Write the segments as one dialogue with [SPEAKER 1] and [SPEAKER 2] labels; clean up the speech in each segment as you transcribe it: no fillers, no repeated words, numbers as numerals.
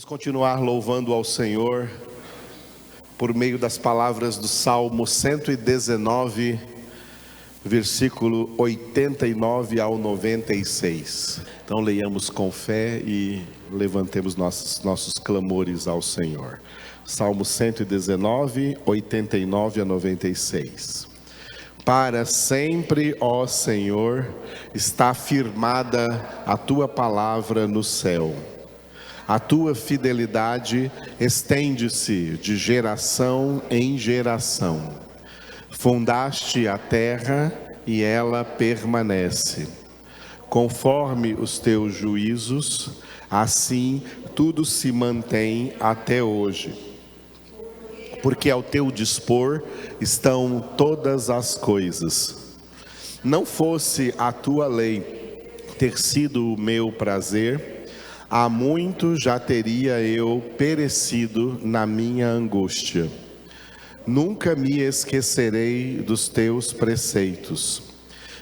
[SPEAKER 1] continuar louvando ao Senhor por meio das palavras do Salmo 119, versículo 89 ao 96. Então leiamos com fé e levantemos nossos clamores ao Senhor. Salmo 119, 89 a 96. Para sempre, ó Senhor, está firmada a tua palavra no céu. A tua fidelidade estende-se de geração em geração. Fundaste a terra e ela permanece. Conforme os teus juízos, assim tudo se mantém até hoje. Porque ao teu dispor estão todas as coisas. Não fosse a tua lei ter sido o meu prazer, há muito já teria eu perecido na minha angústia. Nunca me esquecerei dos teus preceitos,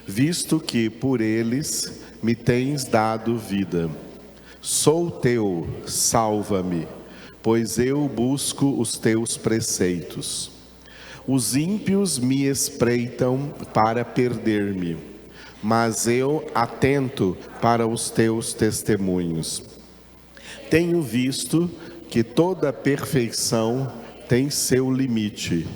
[SPEAKER 1] visto que por eles me tens dado vida. Sou teu, salva-me, pois eu busco os teus preceitos. Os ímpios me espreitam para perder-me, mas eu atento para os teus testemunhos. Tenho visto que toda perfeição tem seu limite,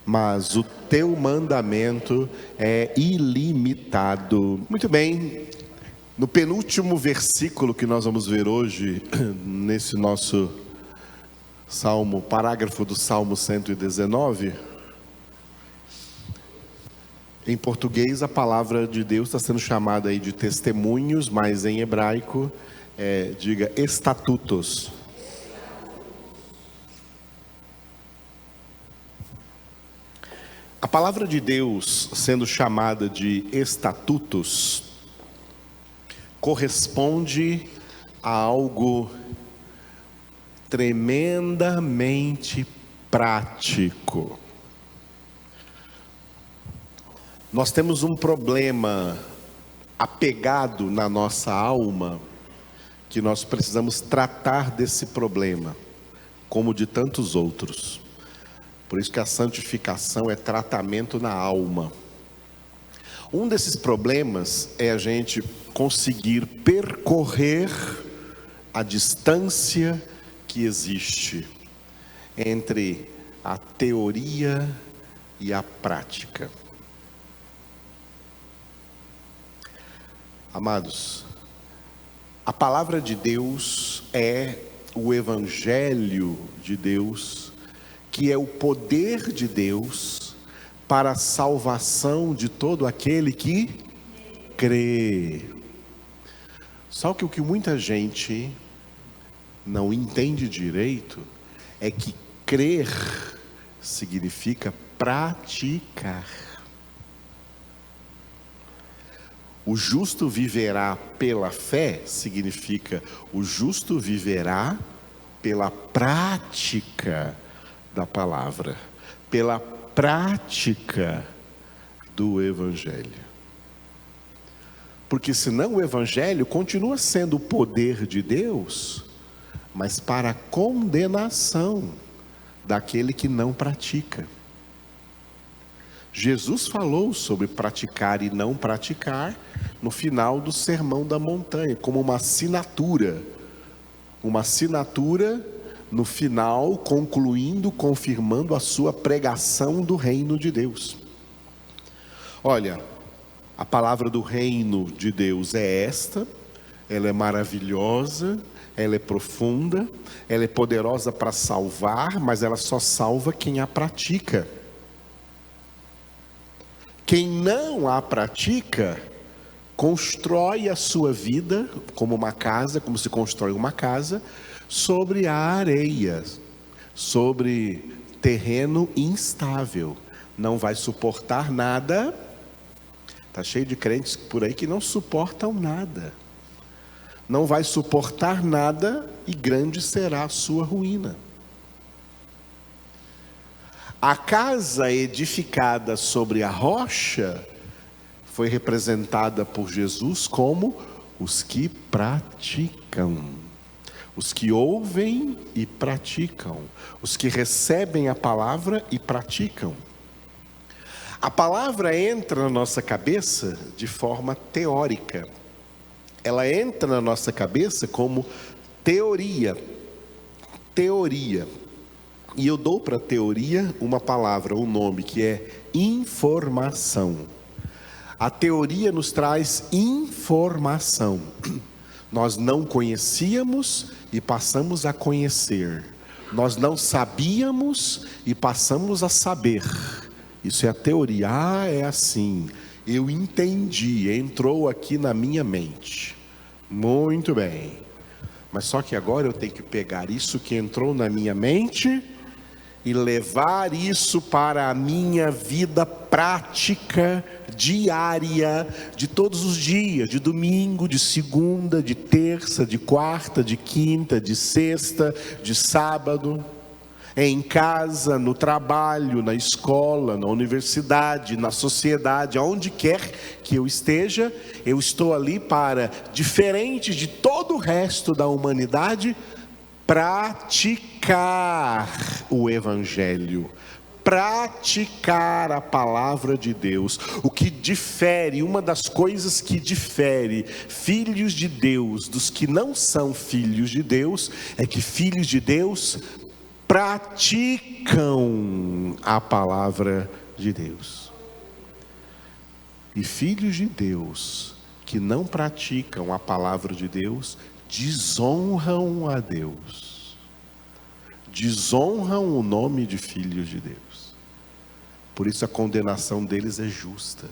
[SPEAKER 1] mas o teu mandamento é ilimitado. Muito bem, no penúltimo versículo que nós vamos ver hoje, nesse nosso salmo, parágrafo do Salmo 119, em português a palavra de Deus está sendo chamada aí de testemunhos, mas em hebraico diga estatutos. A palavra de Deus sendo chamada de estatutos corresponde a algo tremendamente prático. Nós temos um problema apegado na nossa alma, que nós precisamos tratar desse problema, como de tantos outros. Por isso que a santificação é tratamento na alma. Um desses problemas é a gente conseguir percorrer a distância que existe entre a teoria e a prática. Amados, a palavra de Deus é o Evangelho de Deus, que é o poder de Deus para a salvação de todo aquele que crê. Só que o que muita gente não entende direito é que crer significa praticar. O justo viverá pela fé significa o justo viverá pela prática da palavra, pela prática do Evangelho. Porque senão o Evangelho continua sendo o poder de Deus, mas para a condenação daquele que não pratica. Jesus falou sobre praticar e não praticar no final do Sermão da Montanha, como uma assinatura no final, concluindo, confirmando a sua pregação do reino de Deus. Olha, a palavra do reino de Deus é esta, ela é maravilhosa, ela é profunda, ela é poderosa para salvar, mas ela só salva quem a pratica. Quem não a pratica, constrói a sua vida como uma casa, como se constrói uma casa, sobre a areia, sobre terreno instável. Não vai suportar nada. Está cheio de crentes por aí que não suportam nada. Não vai suportar nada e grande será a sua ruína. A casa edificada sobre a rocha foi representada por Jesus como os que praticam. os que ouvem e praticam, os que recebem a palavra e praticam. A palavra entra na nossa cabeça de forma teórica. Ela entra na nossa cabeça como teoria. Teoria. E eu dou para teoria uma palavra, um nome, que é informação. A teoria nos traz informação. Nós não conhecíamos e passamos a conhecer. Nós não sabíamos e passamos a saber. Isso é a teoria. Ah, é assim. Eu entendi, entrou aqui na minha mente. Muito bem. Mas só que agora eu tenho que pegar isso que entrou na minha mente e levar isso para a minha vida prática, diária, de todos os dias, de domingo, de segunda, de terça, de quarta, de quinta, de sexta, de sábado, em casa, no trabalho, na escola, na universidade, na sociedade, aonde quer que eu esteja, eu estou ali para, diferente de todo o resto da humanidade, praticar o Evangelho, praticar a palavra de Deus. O que difere, uma das coisas que difere filhos de Deus dos que não são filhos de Deus, é que filhos de Deus praticam a palavra de Deus. E filhos de Deus que não praticam a palavra de Deus, desonram a Deus, desonram o nome de filhos de Deus. Por isso a condenação deles é justa.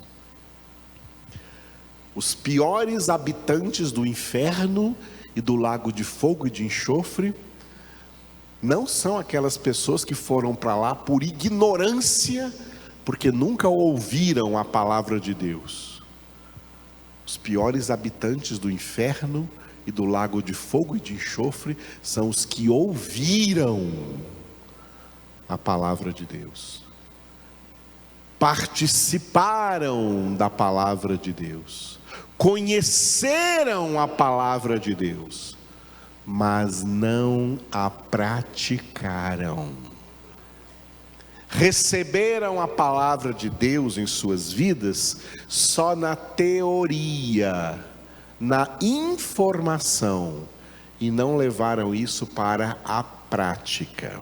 [SPEAKER 1] Os piores habitantes do inferno e do lago de fogo e de enxofre não são aquelas pessoas que foram para lá por ignorância, porque nunca ouviram a palavra de Deus. Os piores habitantes do inferno e do lago de fogo e de enxofre são os que ouviram a palavra de Deus, participaram da palavra de Deus, conheceram a palavra de Deus, mas não a praticaram. Receberam a palavra de Deus em suas vidas só na teoria, na informação, e não levaram isso para a prática.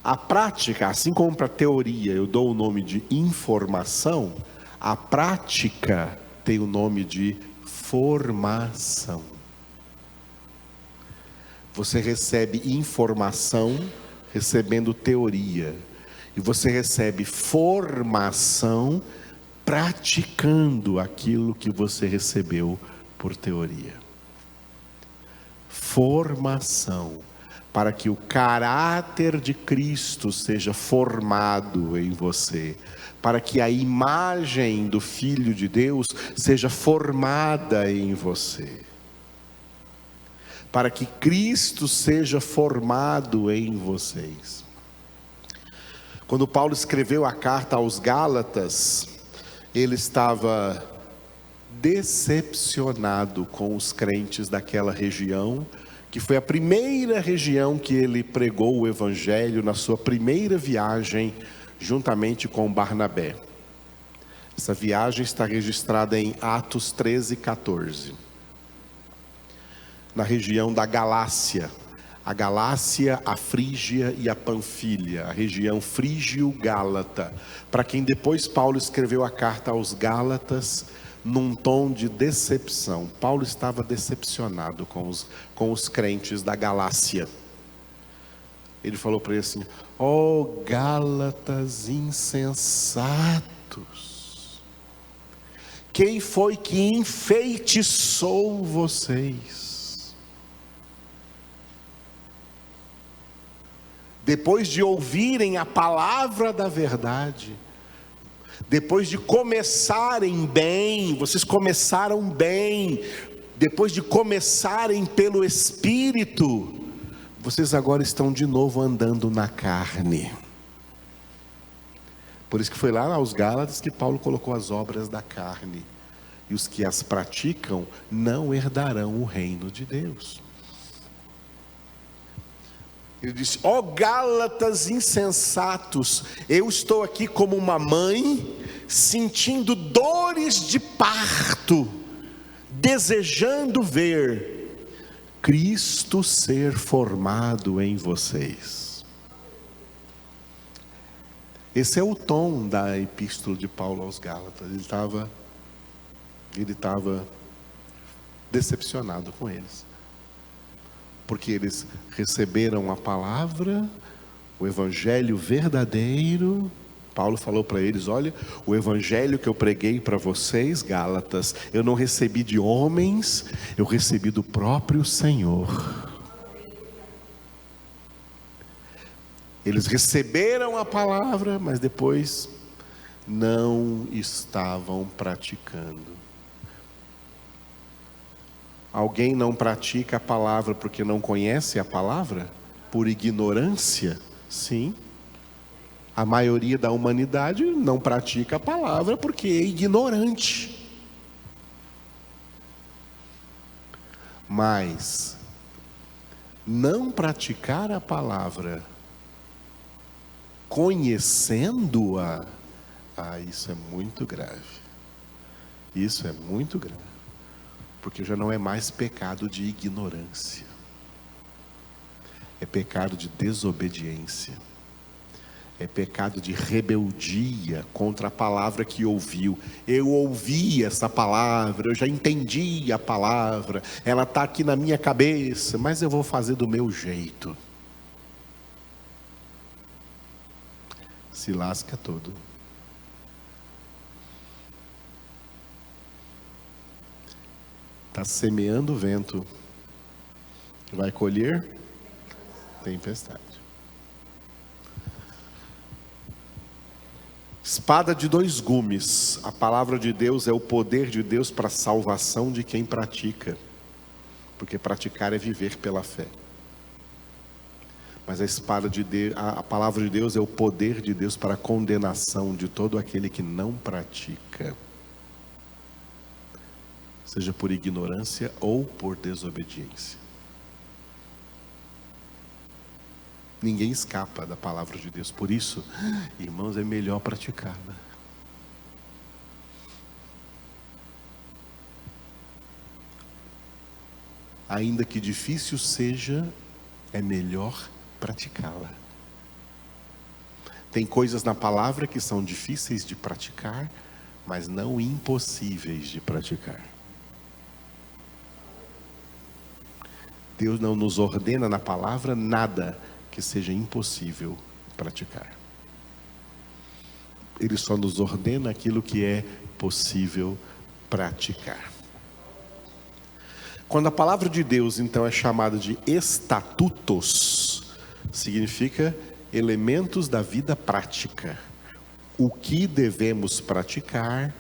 [SPEAKER 1] A prática, assim como para a teoria eu dou o nome de informação, a prática tem o nome de formação. Você recebe informação recebendo teoria, e você recebe formação praticando aquilo que você recebeu por teoria. Formação para que o caráter de Cristo seja formado em você, para que a imagem do Filho de Deus seja formada em você, para que Cristo seja formado em vocês. Quando Paulo escreveu a carta aos Gálatas, ele estava decepcionado com os crentes daquela região, que foi a primeira região que ele pregou o Evangelho na sua primeira viagem, juntamente com Barnabé. Essa viagem está registrada em Atos 13:14. Na região da Galácia, a Galácia, a Frígia e a Panfilha, a região frígio-gálata, para quem depois Paulo escreveu a carta aos Gálatas, num tom de decepção. Paulo estava decepcionado com os crentes da Galácia. Ele falou para eles assim: ó Gálatas insensatos, quem foi que enfeitiçou vocês? Depois de ouvirem a palavra da verdade, depois de começarem bem, vocês começaram bem, depois de começarem pelo Espírito, vocês agora estão de novo andando na carne. Por isso que foi lá aos Gálatas que Paulo colocou as obras da carne. E os que as praticam não herdarão o reino de Deus. Ele disse: ó Gálatas insensatos, eu estou aqui como uma mãe, sentindo dores de parto, desejando ver Cristo ser formado em vocês. Esse é o tom da epístola de Paulo aos Gálatas. Ele estava decepcionado com eles, porque eles receberam a palavra, o evangelho verdadeiro. Paulo falou para eles: olha, o evangelho que eu preguei para vocês, Gálatas, eu não recebi de homens, eu recebi do próprio Senhor. Eles receberam a palavra, mas depois não estavam praticando. Alguém não pratica a palavra porque não conhece a palavra? Por ignorância? Sim. A maioria da humanidade não pratica a palavra porque é ignorante. Mas não praticar a palavra conhecendo-a, isso é muito grave. Isso é muito grave. Porque já não é mais pecado de ignorância, é pecado de desobediência, é pecado de rebeldia contra a palavra que ouviu. Eu ouvi essa palavra, eu já entendi a palavra, ela está aqui na minha cabeça, mas eu vou fazer do meu jeito. Se lasca todo. Está semeando vento, vai colher tempestade. Espada de dois gumes. A palavra de Deus é o poder de Deus para a salvação de quem pratica, porque praticar é viver pela fé. Mas a espada de Deus, a palavra de Deus é o poder de Deus para a condenação de todo aquele que não pratica, seja por ignorância ou por desobediência. Ninguém escapa da palavra de Deus. Por isso, irmãos, é melhor praticá-la. Ainda que difícil seja, é melhor praticá-la. Tem coisas na palavra que são difíceis de praticar, mas não impossíveis de praticar. Deus não nos ordena na palavra nada que seja impossível praticar. Ele só nos ordena aquilo que é possível praticar. Quando a palavra de Deus então é chamada de estatutos, significa elementos da vida prática. O que devemos praticar.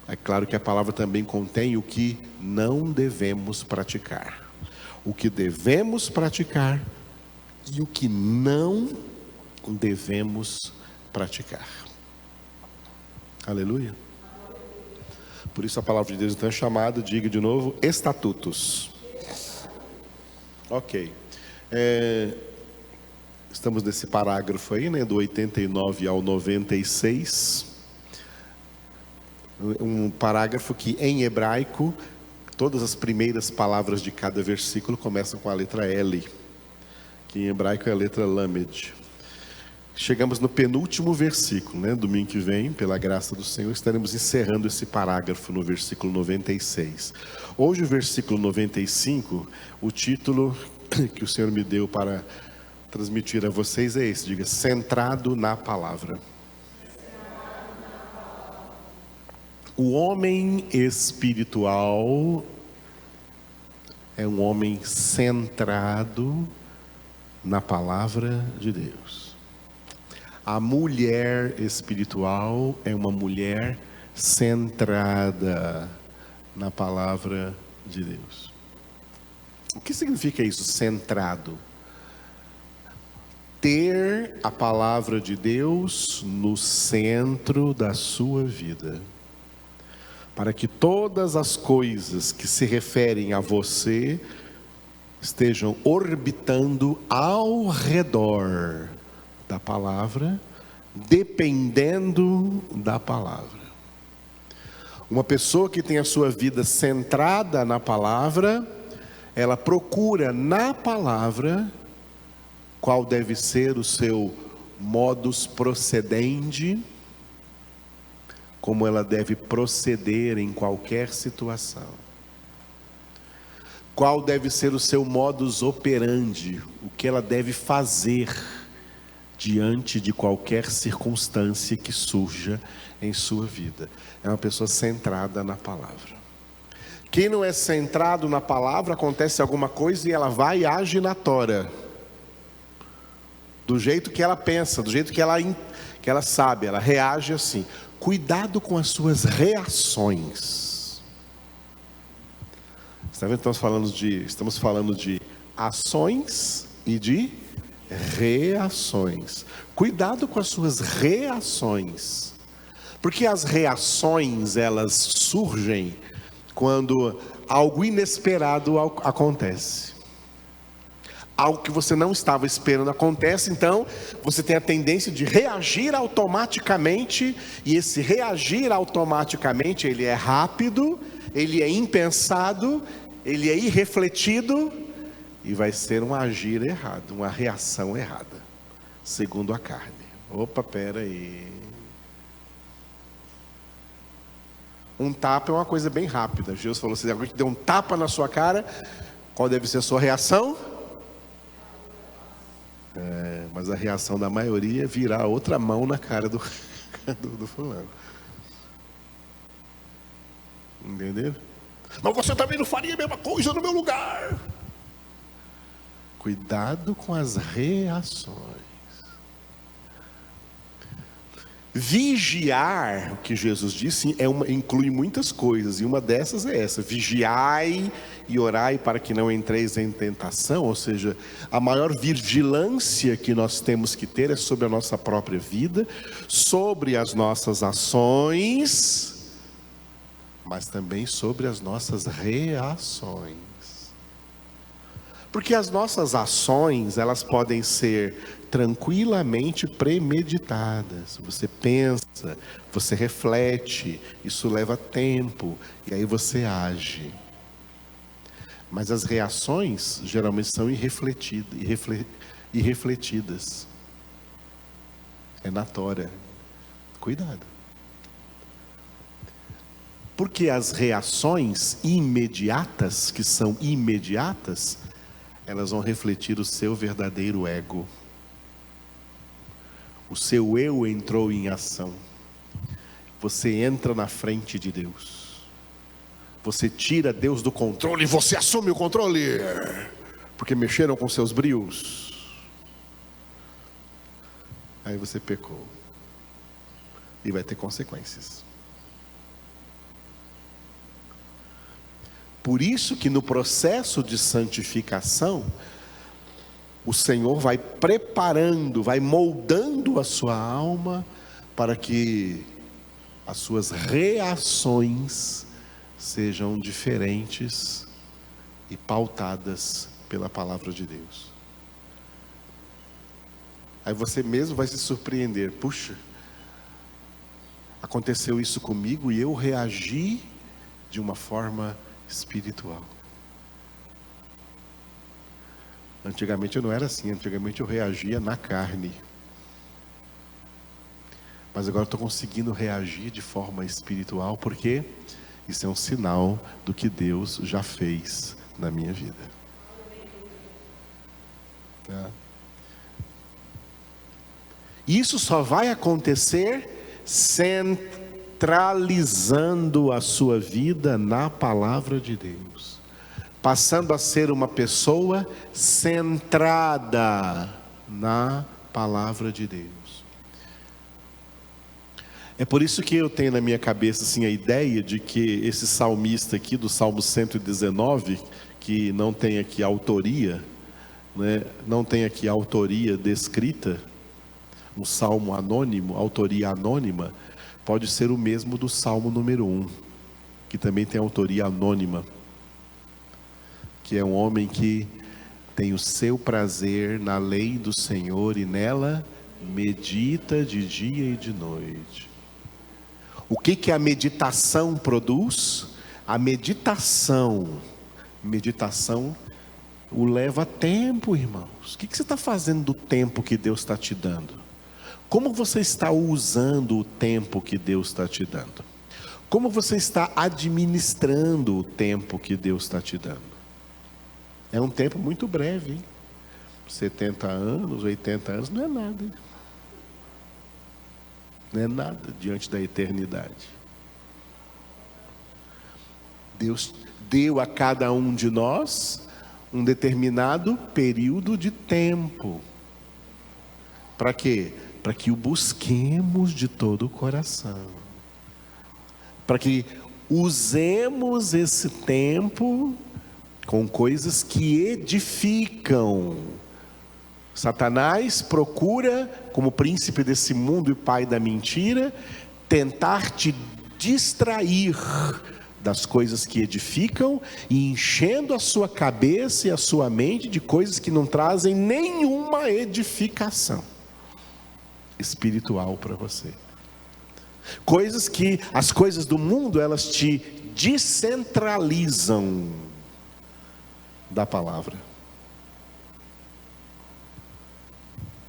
[SPEAKER 1] É claro que a palavra também contém o que não devemos praticar. O que devemos praticar e o que não devemos praticar. Aleluia. Por isso a palavra de Deus então é chamada, diga de novo, estatutos. Ok. Estamos nesse parágrafo aí, né, do 89 ao 96. Um parágrafo que em hebraico, todas as primeiras palavras de cada versículo começam com a letra L, que em hebraico é a letra Lamed. Chegamos no penúltimo versículo, né? Domingo que vem, pela graça do Senhor, estaremos encerrando esse parágrafo no versículo 96. Hoje o versículo 95, o título que o Senhor me deu para transmitir a vocês é esse, diga, centrado na palavra. O homem espiritual é um homem centrado na palavra de Deus. A mulher espiritual é uma mulher centrada na palavra de Deus. O que significa isso, centrado? Ter a palavra de Deus no centro da sua vida, para que todas as coisas que se referem a você estejam orbitando ao redor da palavra, dependendo da palavra. Uma pessoa que tem a sua vida centrada na palavra, ela procura na palavra qual deve ser o seu modus procedendi, como ela deve proceder em qualquer situação. Qual deve ser o seu modus operandi, o que ela deve fazer diante de qualquer circunstância que surja em sua vida. É uma pessoa centrada na palavra. Quem não é centrado na palavra, acontece alguma coisa e ela vai e age na tora, do jeito que ela pensa, do jeito que ela sabe, ela reage assim. Cuidado com as suas reações. Está vendo? Estamos falando de ações e de reações. Cuidado com as suas reações, porque as reações, elas surgem quando algo inesperado acontece. Algo que você não estava esperando acontece, então você tem a tendência de reagir automaticamente, e esse reagir automaticamente, ele é rápido, ele é impensado, ele é irrefletido, e vai ser um agir errado, uma reação errada, segundo a carne. Opa, pera aí. Um tapa é uma coisa bem rápida. Jesus falou assim: alguém que deu um tapa na sua cara, qual deve ser a sua reação? Mas a reação da maioria é virar outra mão na cara do fulano. Entendeu? Mas você também não faria a mesma coisa no meu lugar. Cuidado com as reações. Vigiar, o que Jesus disse, inclui muitas coisas, e uma dessas é essa: vigiai e orai para que não entreis em tentação. Ou seja, a maior vigilância que nós temos que ter é sobre a nossa própria vida, sobre as nossas ações, mas também sobre as nossas reações. Porque as nossas ações, elas podem ser tranquilamente premeditadas. Você pensa, você reflete, isso leva tempo, e aí você age. Mas as reações geralmente são irrefletidas. É na tora. Cuidado. Porque as reações imediatas, que são imediatas, elas vão refletir o seu verdadeiro ego. O seu eu entrou em ação. Você entra na frente de Deus. Você tira Deus do controle e você assume o controle. Porque mexeram com seus brios. Aí você pecou. E vai ter consequências. Por isso que no processo de santificação, o Senhor vai preparando, vai moldando a sua alma para que as suas reações sejam diferentes e pautadas pela palavra de Deus. Aí você mesmo vai se surpreender: puxa, aconteceu isso comigo e eu reagi de uma forma espiritual. Antigamente eu não era assim, antigamente eu reagia na carne. Mas agora eu estou conseguindo reagir de forma espiritual, porque isso é um sinal do que Deus já fez na minha vida. Tá? Isso só vai acontecer centralizando a sua vida na palavra de Deus, passando a ser uma pessoa centrada na palavra de Deus. É por isso que eu tenho na minha cabeça assim, a ideia de que esse salmista aqui do Salmo 119, que não tem aqui autoria, né, não tem aqui autoria descrita, um salmo anônimo, autoria anônima, pode ser o mesmo do Salmo número 1, que também tem autoria anônima, que é um homem que tem o seu prazer na lei do Senhor e nela medita de dia e de noite. O que a meditação produz? A meditação o leva a tempo, irmãos. O que você está fazendo do tempo que Deus está te dando? Como você está usando o tempo que Deus está te dando? Como você está administrando o tempo que Deus está te dando? É um tempo muito breve, hein? 70 anos, 80 anos, não é nada. Hein? Não é nada diante da eternidade. Deus deu a cada um de nós um determinado período de tempo. Para quê? Para que o busquemos de todo o coração. Para que usemos esse tempo com coisas que edificam. Satanás procura, como príncipe desse mundo e pai da mentira, tentar te distrair das coisas que edificam e enchendo a sua cabeça e a sua mente de coisas que não trazem nenhuma edificação espiritual para você. As coisas do mundo, elas te descentralizam da palavra.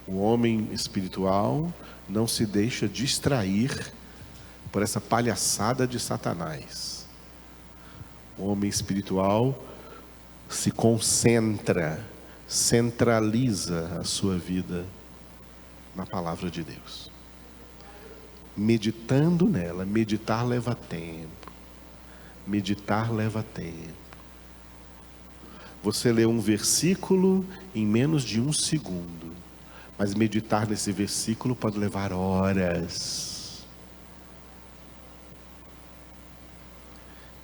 [SPEAKER 1] O homem espiritual não se deixa distrair por essa palhaçada de Satanás. O homem espiritual se concentra, centraliza a sua vida na palavra de Deus. Meditando nela, meditar leva tempo. Meditar leva tempo. Você lê um versículo em menos de 1 segundo. Mas meditar nesse versículo pode levar horas.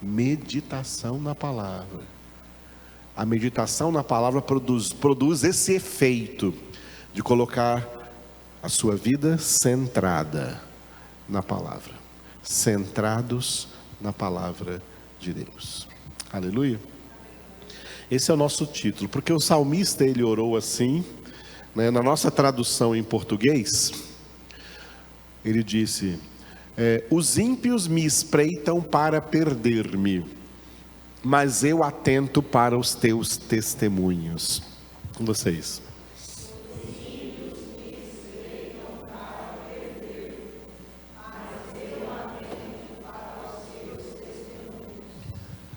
[SPEAKER 1] Meditação na palavra. A meditação na palavra produz esse efeito de colocar a sua vida centrada na palavra. Centrados na palavra de Deus. Aleluia. Esse é o nosso título, porque o salmista ele orou assim. Na nossa tradução em português, ele disse: os ímpios me espreitam para perder-me, mas eu atento para os teus testemunhos. Com vocês.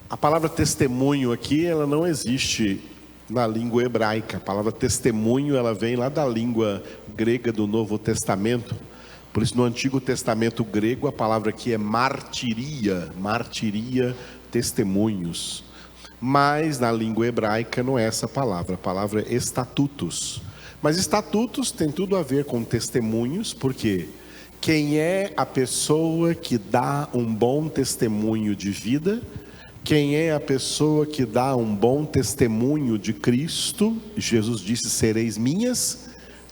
[SPEAKER 1] A palavra testemunho aqui, ela não existe na língua hebraica. A palavra testemunho, ela vem lá da língua grega do Novo Testamento. Por isso no Antigo Testamento grego a palavra aqui é martiria, testemunhos. Mas na língua hebraica não é essa palavra, a palavra é estatutos. Mas estatutos tem tudo a ver com testemunhos, porque quem é a pessoa que dá um bom testemunho de vida? Quem é a pessoa que dá um bom testemunho de Cristo? Jesus disse: sereis minhas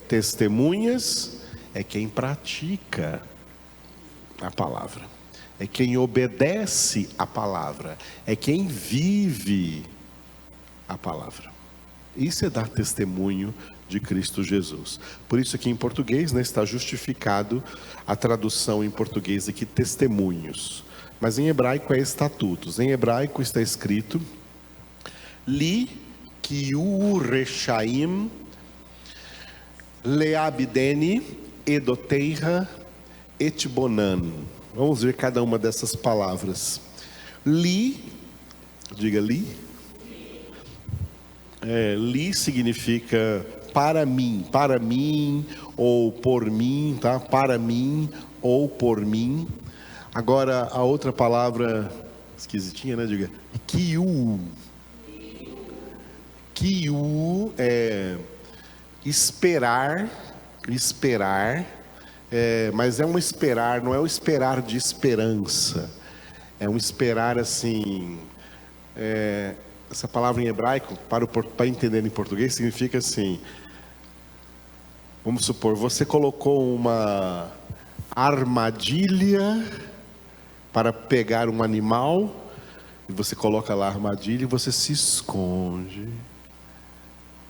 [SPEAKER 1] testemunhas. É quem pratica a palavra, é quem obedece a palavra, é quem vive a palavra. Isso é dar testemunho de Cristo Jesus. Por isso aqui em português, está justificado a tradução em português aqui, testemunhos. Mas em hebraico é estatutos. Em hebraico está escrito: Li kiu rechaim leabdeni edoteira etbonan. Vamos ver cada uma dessas palavras. Li, diga li. Li significa para mim, ou por mim, tá? Para mim, ou por mim. Agora, a outra palavra esquisitinha, né? Diga, kiu. Kiu é esperar, mas é um esperar, não é o esperar de esperança. É um esperar assim, essa palavra em hebraico, para entender em português, significa assim, vamos supor, você colocou uma armadilha para pegar um animal, e você coloca lá a armadilha e você se esconde,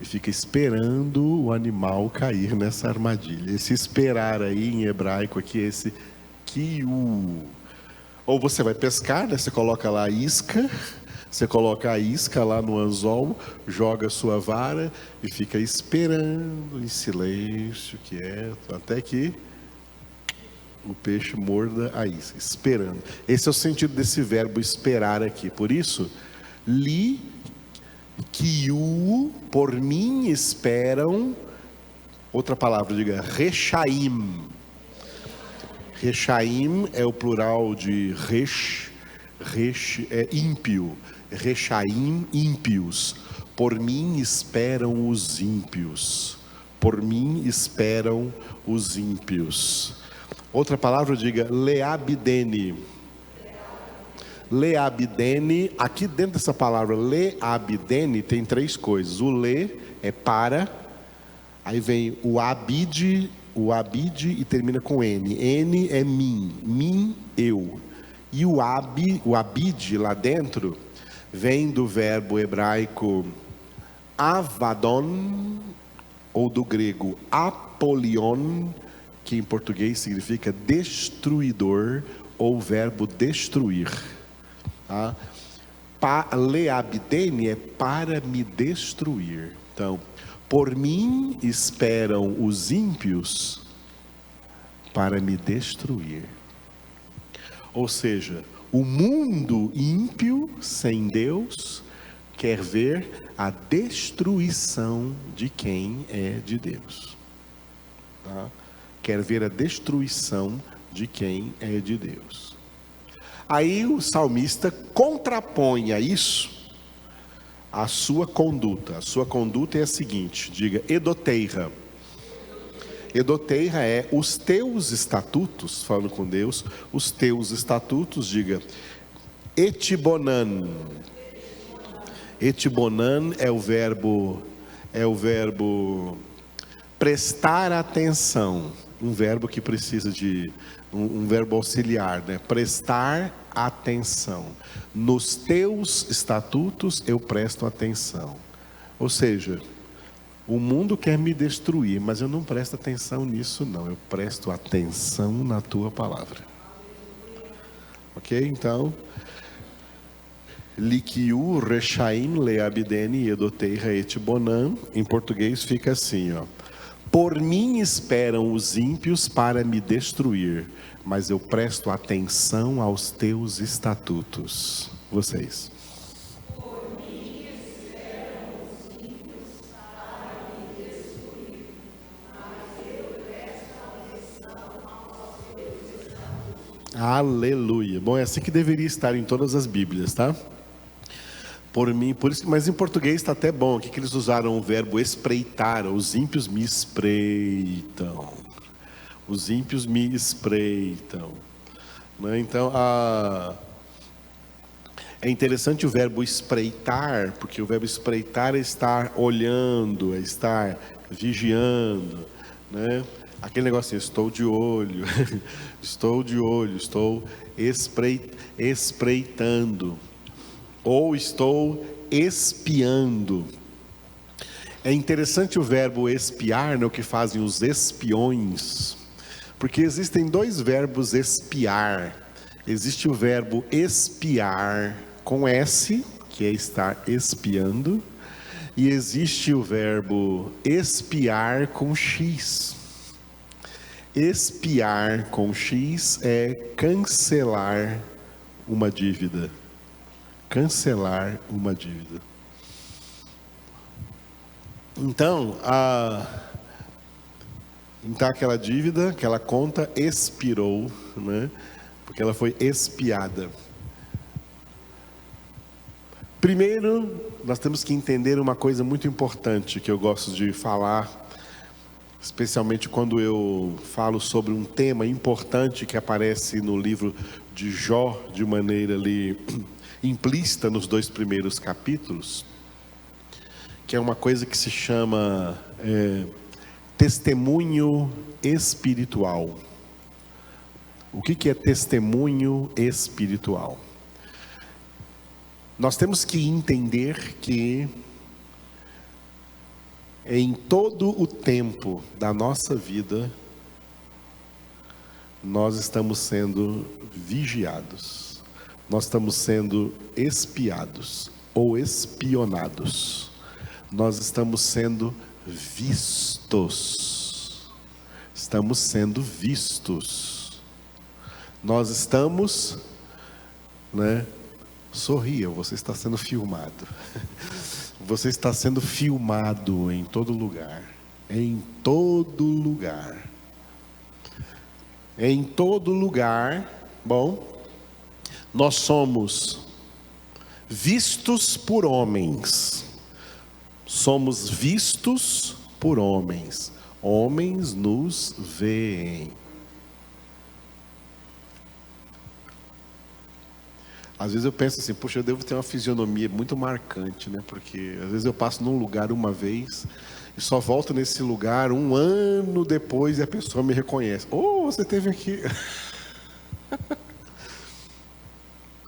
[SPEAKER 1] e fica esperando o animal cair nessa armadilha. Esse esperar aí em hebraico aqui, esse kiu. Ou você vai pescar, né? Você coloca lá a isca, você coloca a isca lá no anzol, joga a sua vara e fica esperando em silêncio, quieto, até que o peixe morda a isca, esperando. Esse é o sentido desse verbo esperar aqui. Por isso, li, kiu, por mim esperam. Outra palavra, diga, rechaim. Rechaim é o plural de resh é ímpio. Rechaim, ímpios. Por mim esperam os ímpios. Por mim esperam os ímpios. Outra palavra, diga, leabdene. Leabdene, aqui dentro dessa palavra leabdene tem três coisas. O le é para, aí vem o abide e termina com N. N é mim, eu. E o abide lá dentro vem do verbo hebraico avadon, ou do grego apolion, que em português significa destruidor, ou verbo destruir. Tá? Leabdene é para me destruir. Então, por mim esperam os ímpios para me destruir. Ou seja, o mundo ímpio, sem Deus, quer ver a destruição de quem é de Deus. Tá? Quer ver a destruição de quem é de Deus. Aí o salmista contrapõe a isso a sua conduta. A sua conduta é a seguinte, diga, edoteira. Edoteira é os teus estatutos, falando com Deus, os teus estatutos, diga, etibonan. Etibonan é o verbo prestar atenção, um verbo que precisa de um verbo auxiliar, né? Prestar atenção. Nos teus estatutos eu presto atenção. Ou seja, o mundo quer me destruir, mas eu não presto atenção nisso não, eu presto atenção na tua palavra. Ok? Então, likiu rechaim leabdene edoteira etibonan, em português fica assim, ó. Por mim esperam os ímpios para me destruir, mas eu presto atenção aos teus estatutos. Vocês.
[SPEAKER 2] Por mim esperam os ímpios para me destruir, mas eu presto atenção aos teus estatutos.
[SPEAKER 1] Aleluia. Bom, é assim que deveria estar em todas as Bíblias, tá? Por mim, por isso, mas em português está até bom. Aqui que eles usaram o verbo espreitar. Os ímpios me espreitam. Os ímpios me espreitam. Né? Então, é interessante o verbo espreitar, porque o verbo espreitar é estar olhando, é estar vigiando, né? Aquele negócio assim, estou de olho, estou de olho, estou espreitando. Ou estou espiando. É interessante o verbo espiar, né, o que fazem os espiões, porque existem dois verbos espiar. Existe o verbo espiar com S, que é estar espiando, e existe o verbo espiar com X. Espiar com X é cancelar uma dívida. Cancelar uma dívida. Então, aquela dívida, aquela conta expirou, né? Porque ela foi espiada. Primeiro, nós temos que entender uma coisa muito importante que eu gosto de falar, especialmente quando eu falo sobre um tema importante que aparece no livro de Jó, de maneira ali implícita nos 2 primeiros capítulos, que é uma coisa que se chama testemunho espiritual. O que é testemunho espiritual? Nós temos que entender que Em todo o tempo da nossa vida, nós estamos sendo vigiados, nós estamos sendo espiados ou espionados, nós estamos sendo vistos, nós estamos, sorria, você está sendo filmado, você está sendo filmado em todo lugar, em todo lugar. Em todo lugar, nós somos vistos por homens. Somos vistos por homens. Homens nos veem. Às vezes eu penso assim, poxa, eu devo ter uma fisionomia muito marcante, né? Porque às vezes eu passo num lugar uma vez e só volto nesse lugar um ano depois e a pessoa me reconhece. Oh, você esteve aqui.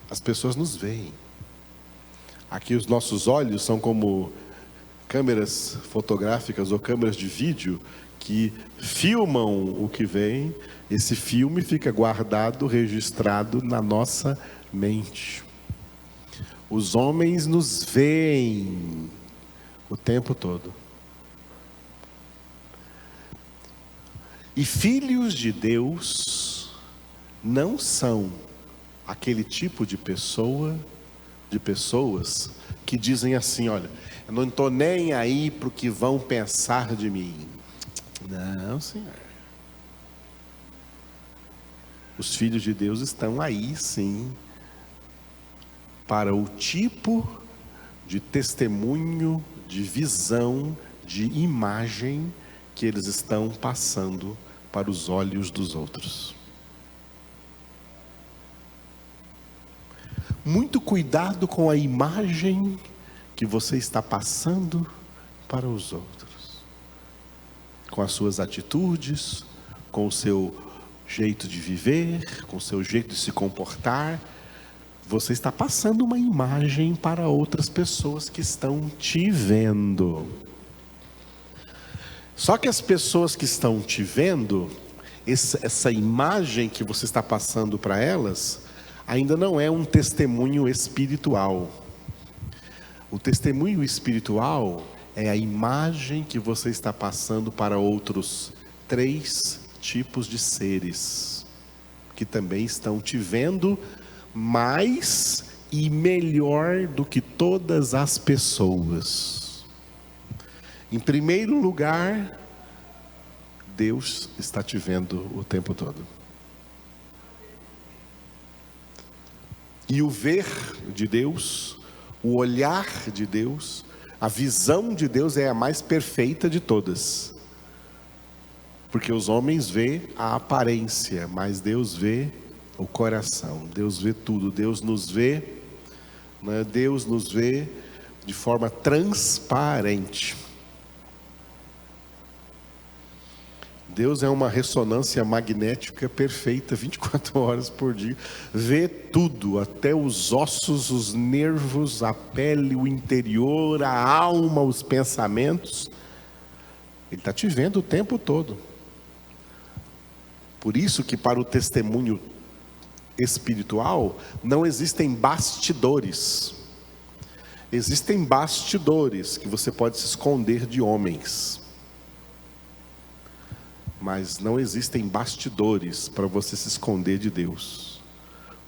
[SPEAKER 1] As pessoas nos veem. Aqui os nossos olhos são como câmeras fotográficas ou câmeras de vídeo que filmam o que vem. Esse filme fica guardado, registrado na nossa mente. Os homens nos veem o tempo todo. E filhos de Deus não são aquele tipo de pessoas que dizem assim, olha, eu não estou nem aí para o que vão pensar de mim. Não, Senhor. Os filhos de Deus estão aí, sim, para o tipo de testemunho, de visão, de imagem que eles estão passando para os olhos dos outros. Muito cuidado com a imagem que você está passando para os outros. Com as suas atitudes, com o seu jeito de viver, com o seu jeito de se comportar. Você está passando uma imagem para outras pessoas que estão te vendo. Só que as pessoas que estão te vendo, essa imagem que você está passando para elas, ainda não é um testemunho espiritual. O testemunho espiritual é a imagem que você está passando para outros 3 tipos de seres, que também estão te vendo mais e melhor do que todas as pessoas. Em primeiro lugar, Deus está te vendo o tempo todo. E o ver de Deus, o olhar de Deus, a visão de Deus é a mais perfeita de todas. Porque os homens veem a aparência, mas Deus vê o coração. Deus vê tudo. Deus nos vê, Deus nos vê de forma transparente. Deus é uma ressonância magnética perfeita, 24 horas por dia. Vê tudo, até os ossos, os nervos, a pele, o interior, a alma, os pensamentos. Ele está te vendo o tempo todo. Por isso que para o testemunho espiritual não existem bastidores. Existem bastidores que você pode se esconder de homens. Mas não existem bastidores para você se esconder de Deus.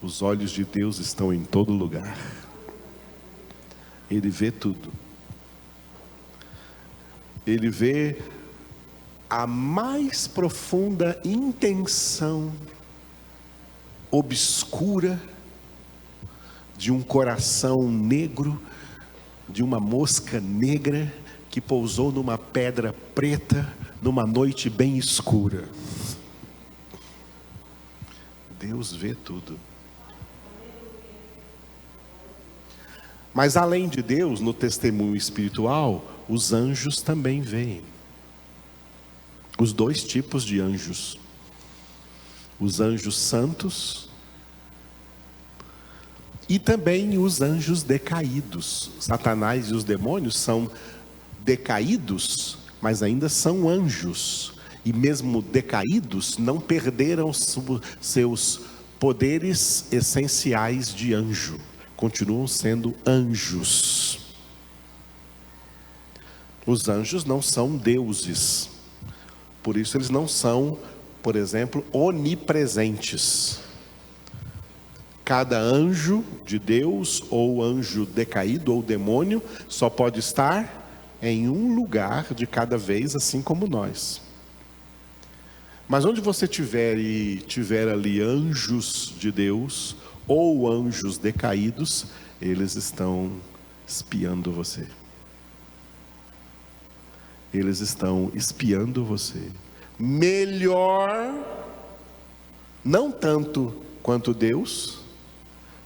[SPEAKER 1] Os olhos de Deus estão em todo lugar. Ele vê tudo. Ele vê a mais profunda intenção obscura de um coração negro, de uma mosca negra que pousou numa pedra preta numa noite bem escura. Deus vê tudo. Mas além de Deus, no testemunho espiritual, os anjos também veem. Os 2 tipos de anjos. Os anjos santos e também os anjos decaídos. Satanás e os demônios são decaídos mas ainda são anjos. E mesmo decaídos, não perderam seus poderes essenciais de anjo. Continuam sendo anjos. Os anjos não são deuses. Por isso eles não são, por exemplo, onipresentes. Cada anjo de Deus, ou anjo decaído, ou demônio, só pode estar em um lugar de cada vez, assim como nós. Mas onde você tiver ali anjos de Deus, ou anjos decaídos, eles estão espiando você. Eles estão espiando você. Melhor, não tanto quanto Deus,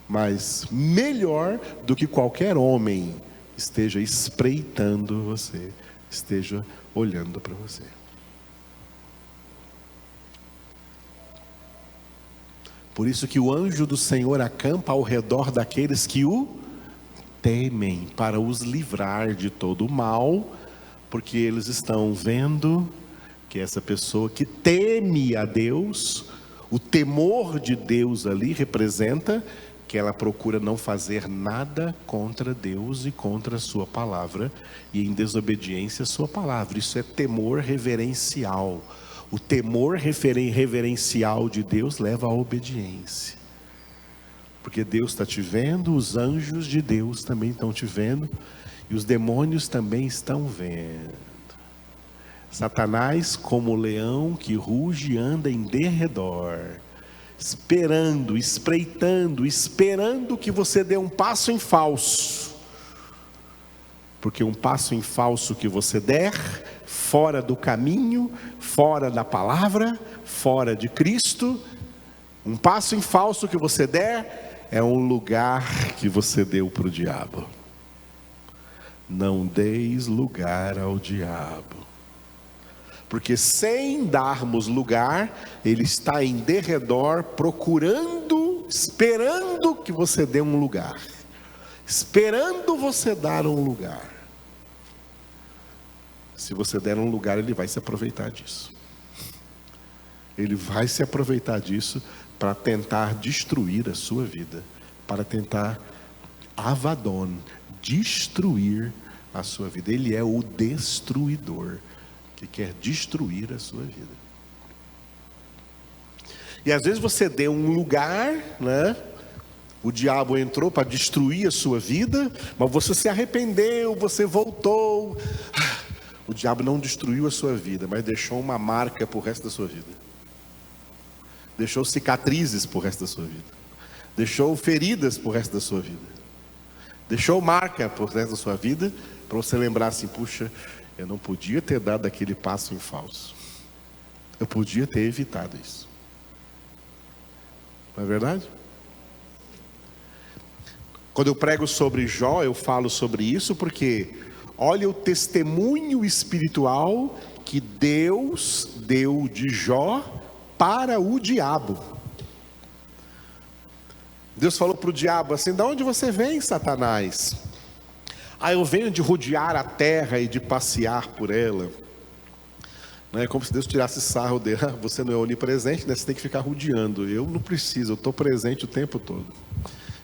[SPEAKER 1] mas melhor do que qualquer homem esteja espreitando você, esteja olhando para você. Por isso que o anjo do Senhor acampa ao redor daqueles que o temem, para os livrar de todo o mal, porque eles estão vendo que essa pessoa que teme a Deus, o temor de Deus ali representa que ela procura não fazer nada contra Deus e contra a sua palavra, e em desobediência à sua palavra. Isso é temor reverencial. O temor reverencial de Deus leva à obediência. Porque Deus está te vendo, os anjos de Deus também estão te vendo, e os demônios também estão vendo. Satanás, como leão que ruge, anda em derredor, esperando, espreitando, esperando que você dê um passo em falso. Porque um passo em falso que você der, fora do caminho, fora da palavra, fora de Cristo, um passo em falso que você der, é um lugar que você deu para o diabo. Não deis lugar ao diabo. Porque sem darmos lugar, ele está em derredor, procurando, esperando que você dê um lugar. Esperando você dar um lugar. Se você der um lugar, ele vai se aproveitar disso. Ele vai se aproveitar disso para tentar destruir a sua vida. Para tentar, Avadon, destruir a sua vida. Ele é o destruidor, que quer destruir a sua vida. E às vezes você deu um lugar, né? O diabo entrou para destruir a sua vida, mas você se arrependeu, você voltou. O diabo não destruiu a sua vida, mas deixou uma marca para o resto da sua vida. Deixou cicatrizes para o resto da sua vida. Deixou feridas para o resto da sua vida. Deixou marca para o resto da sua vida, para você lembrar assim, puxa, eu não podia ter dado aquele passo em falso. Eu podia ter evitado isso. Não é verdade? Quando eu prego sobre Jó, eu falo sobre isso porque olha o testemunho espiritual que Deus deu de Jó para o diabo. Deus falou para o diabo assim: de onde você vem, Satanás? Eu venho de rodear a terra e de passear por ela. Não é como se Deus tirasse sarro dele. Você não é onipresente, né? Você tem que ficar rodeando. Eu não preciso, eu estou presente o tempo todo.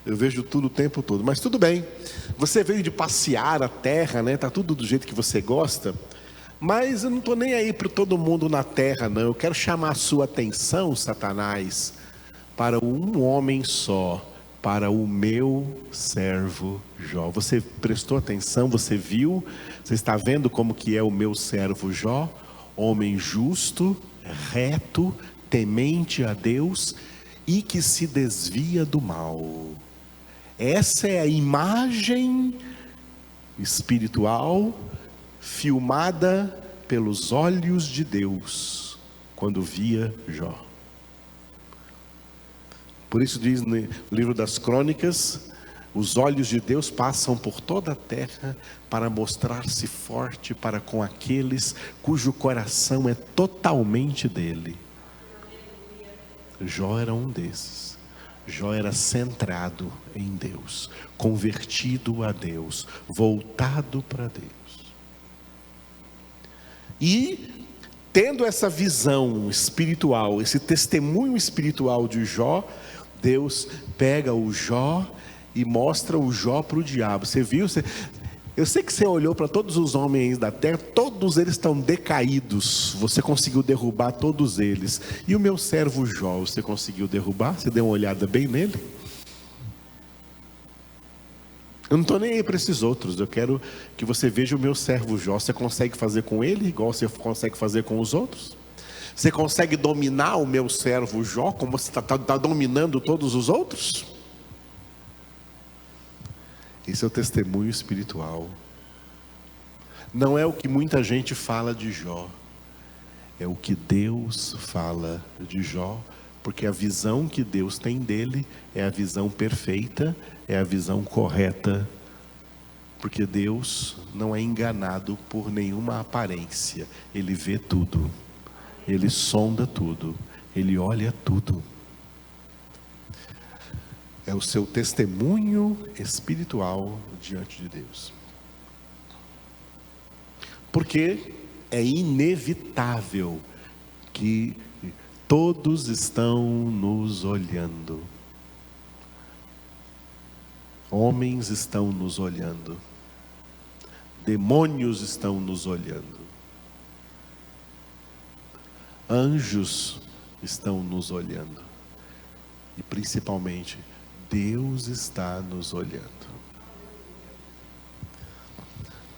[SPEAKER 1] Eu vejo tudo o tempo todo. Mas tudo bem, você veio de passear a terra, né? Está tudo do jeito que você gosta. Mas eu não estou nem aí para todo mundo na terra, não. Eu quero chamar a sua atenção, Satanás, para um homem só, para o meu servo Jó. Você prestou atenção, você viu, você está vendo como que é o meu servo Jó? Homem justo, reto, temente a Deus e que se desvia do mal. Essa é a imagem espiritual filmada pelos olhos de Deus quando via Jó. Por isso diz no livro das Crônicas, os olhos de Deus passam por toda a terra para mostrar-se forte para com aqueles cujo coração é totalmente dele. Jó era um desses. Jó era centrado em Deus, convertido a Deus, voltado para Deus. E tendo essa visão espiritual, esse testemunho espiritual de Jó, Deus pega o Jó e mostra o Jó para o diabo. Você viu? Eu sei que você olhou para todos os homens da terra, todos eles estão decaídos. Você conseguiu derrubar todos eles. E o meu servo Jó, você conseguiu derrubar? Você deu uma olhada bem nele? Eu não estou nem aí para esses outros. Eu quero que você veja o meu servo Jó. Você consegue fazer com ele igual você consegue fazer com os outros? Você consegue dominar o meu servo Jó como você está dominando todos os outros? Esse é o testemunho espiritual. Não é o que muita gente fala de Jó, é o que Deus fala de Jó, porque a visão que Deus tem dele é a visão perfeita, é a visão correta, porque Deus não é enganado por nenhuma aparência. Ele vê tudo, Ele sonda tudo, Ele olha tudo. É o seu testemunho espiritual diante de Deus. Porque é inevitável que todos estão nos olhando. Homens estão nos olhando. Demônios estão nos olhando. Anjos estão nos olhando. E principalmente, Deus está nos olhando.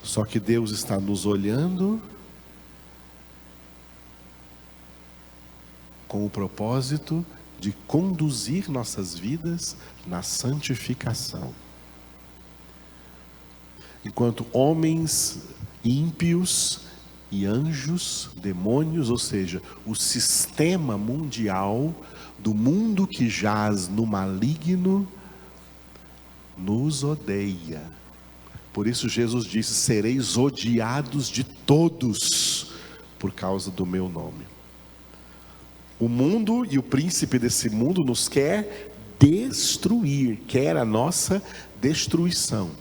[SPEAKER 1] Só que Deus está nos olhando com o propósito de conduzir nossas vidas na santificação. Enquanto homens ímpios e anjos, demônios, ou seja, o sistema mundial do mundo que jaz no maligno, nos odeia. Por isso Jesus disse: sereis odiados de todos por causa do meu nome. O mundo e o príncipe desse mundo nos quer destruir, quer a nossa destruição.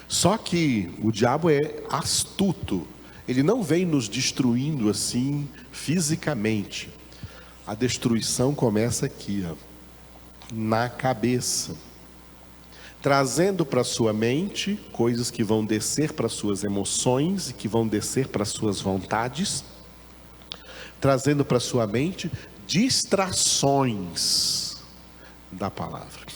[SPEAKER 1] Só que o diabo é astuto. Ele não vem nos destruindo assim fisicamente. A destruição começa aqui, na cabeça, trazendo para sua mente coisas que vão descer para suas emoções e que vão descer para suas vontades, trazendo para sua mente distrações da palavra.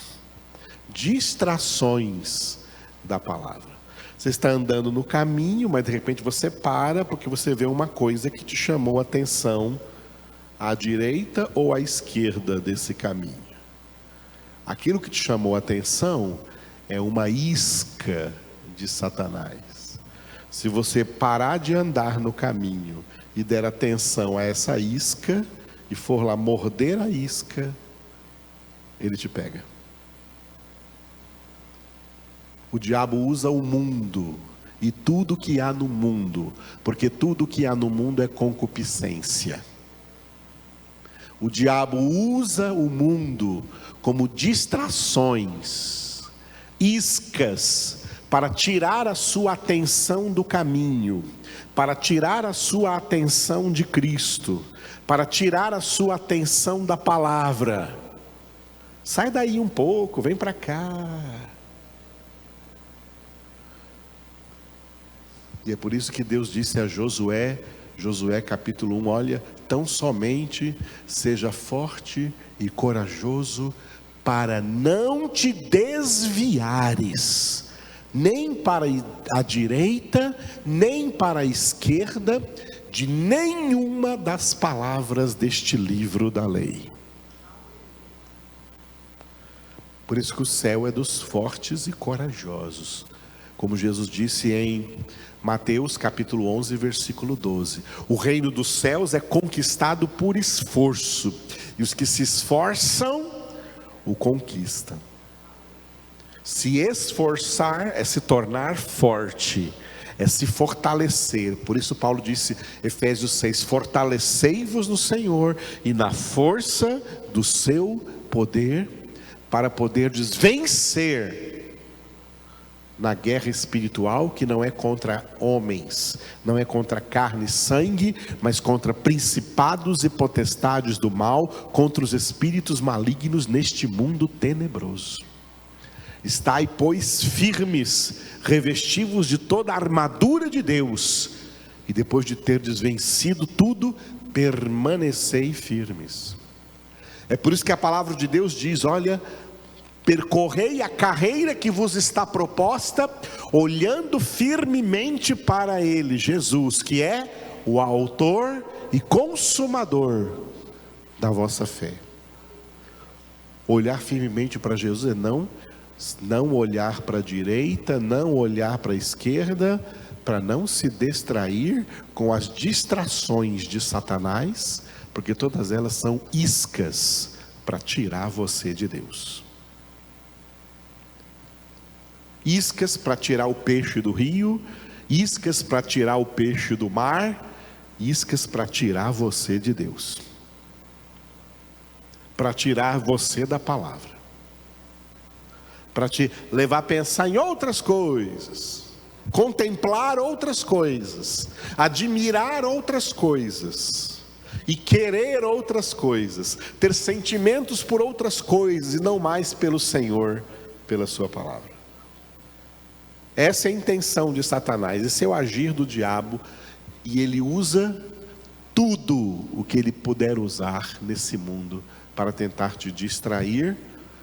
[SPEAKER 1] Distrações da palavra. Você está andando no caminho, mas de repente você para porque você vê uma coisa que te chamou a atenção à direita ou à esquerda desse caminho. Aquilo que te chamou a atenção é uma isca de Satanás. Se você parar de andar no caminho e der atenção a essa isca e for lá morder a isca, ele te pega. O diabo usa o mundo e tudo que há no mundo, porque tudo que há no mundo é concupiscência. O diabo usa o mundo como distrações, iscas, para tirar a sua atenção do caminho, para tirar a sua atenção de Cristo, para tirar a sua atenção da palavra. Sai daí um pouco, vem para cá. E é por isso que Deus disse a Josué, Josué capítulo 1, olha, tão somente seja forte e corajoso para não te desviares, nem para a direita, nem para a esquerda, de nenhuma das palavras deste livro da lei. Por isso que o céu é dos fortes e corajosos. Como Jesus disse em Mateus capítulo 11, versículo 12. O reino dos céus é conquistado por esforço, e os que se esforçam, o conquistam. Se esforçar é se tornar forte, é se fortalecer. Por isso Paulo disse, Efésios 6, fortalecei-vos no Senhor e na força do seu poder, para poderdes vencer na guerra espiritual, que não é contra homens, não é contra carne e sangue, mas contra principados e potestades do mal, contra os espíritos malignos neste mundo tenebroso. Estai, pois, firmes, revestivos de toda a armadura de Deus, e depois de terdes vencido tudo, permanecei firmes. É por isso que a palavra de Deus diz: olha, percorrei a carreira que vos está proposta, olhando firmemente para Ele, Jesus, que é o autor e consumador da vossa fé. Olhar firmemente para Jesus é não olhar para a direita, não olhar para a esquerda, para não se distrair com as distrações de Satanás, porque todas elas são iscas para tirar você de Deus. Iscas para tirar o peixe do rio, iscas para tirar o peixe do mar, iscas para tirar você de Deus, para tirar você da palavra, para te levar a pensar em outras coisas, contemplar outras coisas, admirar outras coisas, e querer outras coisas, ter sentimentos por outras coisas, e não mais pelo Senhor, pela sua palavra. Essa é a intenção de Satanás, esse é o agir do diabo, e ele usa tudo o que ele puder usar nesse mundo, para tentar te distrair,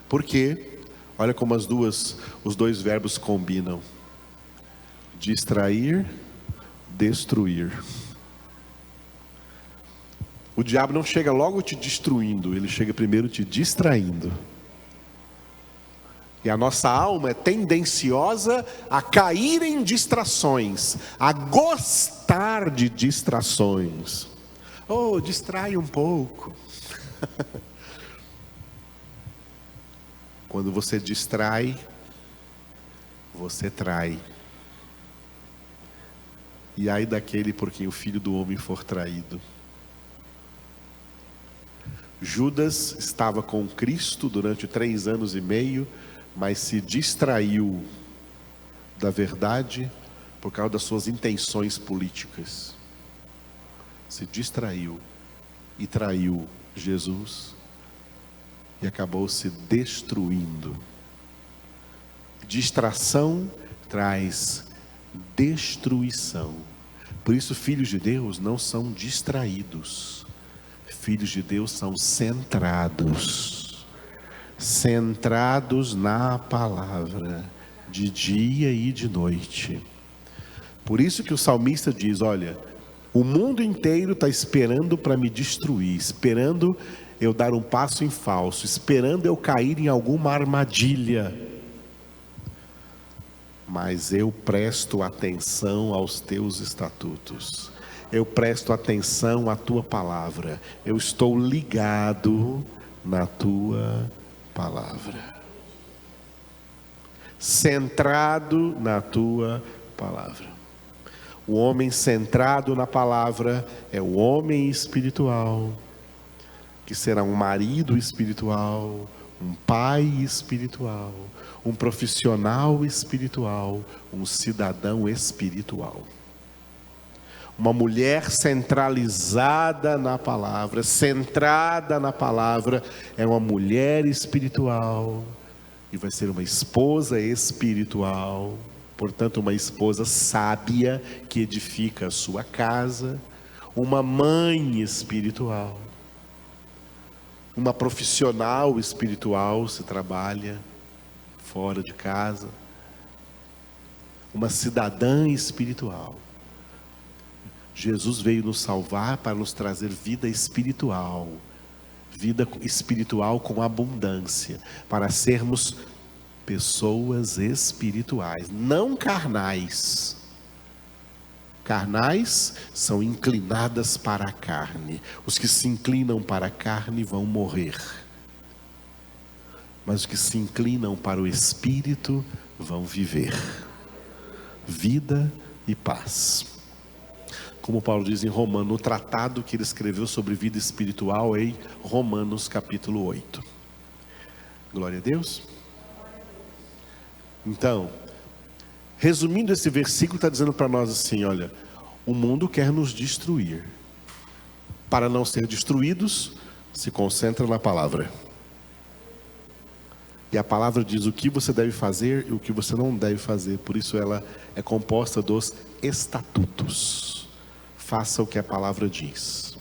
[SPEAKER 1] porque olha como os dois verbos combinam: distrair, destruir. O diabo não chega logo te destruindo, ele chega primeiro te distraindo. E a nossa alma é tendenciosa a cair em distrações, a gostar de distrações. Oh, distrai um pouco. Quando você distrai, você trai. E ai daquele por quem o Filho do Homem for traído. Judas estava com Cristo durante 3 anos e meio, mas se distraiu da verdade por causa das suas intenções políticas. Se distraiu e traiu Jesus e acabou se destruindo. Distração traz destruição. Por isso, filhos de Deus não são distraídos. Filhos de Deus são centrados. Centrados na palavra, de dia e de noite. Por isso que o salmista diz: olha, o mundo inteiro está esperando para me destruir, esperando eu dar um passo em falso, esperando eu cair em alguma armadilha. Mas eu presto atenção aos teus estatutos, eu presto atenção à tua palavra, eu estou ligado na tua palavra, centrado na tua palavra. O homem centrado na palavra é o homem espiritual, que será um marido espiritual, um pai espiritual, um profissional espiritual, um cidadão espiritual. Uma mulher centralizada na palavra, centrada na palavra, é uma mulher espiritual e vai ser uma esposa espiritual. Portanto, uma esposa sábia que edifica a sua casa, uma mãe espiritual, uma profissional espiritual, se trabalha fora de casa, uma cidadã espiritual. Jesus veio nos salvar para nos trazer vida espiritual com abundância, para sermos pessoas espirituais, não carnais. Carnais são inclinadas para a carne. Os que se inclinam para a carne vão morrer. Mas os que se inclinam para o Espírito vão viver vida e paz. Como Paulo diz em Romanos, no tratado que ele escreveu sobre vida espiritual, em Romanos capítulo 8. Glória a Deus. Então, Resumindo, esse versículo está dizendo para nós assim: olha, o mundo quer nos destruir. Para não ser destruídos, se concentra na palavra. E a palavra diz o que você deve fazer e o que você não deve fazer. Por isso ela é composta dos estatutos. Faça o que a palavra diz.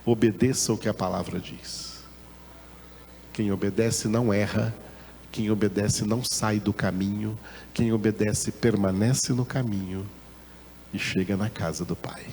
[SPEAKER 1] Obedeça o que a palavra diz. Quem obedece não erra. Quem obedece não sai do caminho. Quem obedece permanece no caminho e chega na casa do Pai.